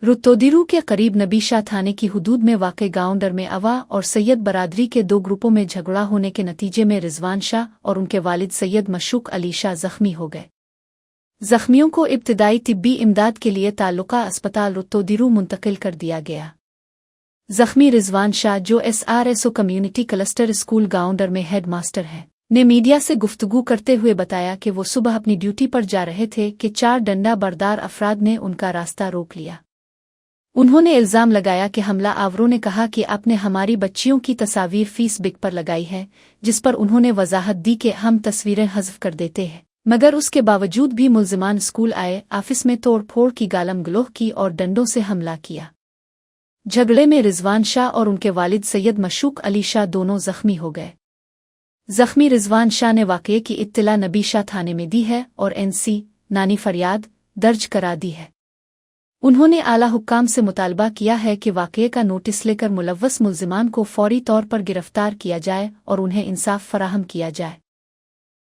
रुतोदिरू के करीब नबीशा थाने की हुदूद में वाक़ गाँव डर में अवा और सैयद बरादरी के दो ग्रुपों में झगड़ा होने के नतीजे में रिजवान शाह और उनके वालिद सैयद मशूक अली शाह जख्मी हो गए। जख्मियों को इब्तदाई तिब्बी इमदाद के लिए ताल्लुका अस्पताल रुतोदिरू मुंतकिल कर दिया गया। जख्मी रिजवान शाह, जो SRSO कम्युनिटी क्लस्टर स्कूल गाँव डर में हेड मास्टर हैं, ने मीडिया से गुफ्तगू करते हुए बताया कि वो सुबह अपनी ड्यूटी पर जा रहे थे कि 4 डंडा बरदार अफराद ने उनका रास्ता रोक लिया। उन्होंने इल्ज़ाम लगाया कि हमला आवरों ने कहा कि आपने हमारी बच्चियों की तस्वीर फीस बिक पर लगाई है, जिस पर उन्होंने वजाहत दी कि हम तस्वीरें हज़फ कर देते हैं, मगर उसके बावजूद भी मुल्ज़िमान स्कूल आए, ऑफिस में तोड़ फोड़ की, गालम गलोह की और डंडों से हमला किया। झगड़े में रिजवान शाह और उनके वालिद सैयद मशूक अली शाह दोनों जख्मी हो गए। जख्मी रिजवान शाह ने वाक़ये की इत्तला नबीशा थाने में दी है और NC नानी फरियाद दर्ज करा दी है। उन्होंने आला हुक्काम से मुतालबा किया है कि वाक़ये का नोटिस लेकर मुलव्वस मुल्ज़िमान को फौरी तौर पर गिरफ्तार किया जाए और उन्हें इंसाफ फराहम किया जाए।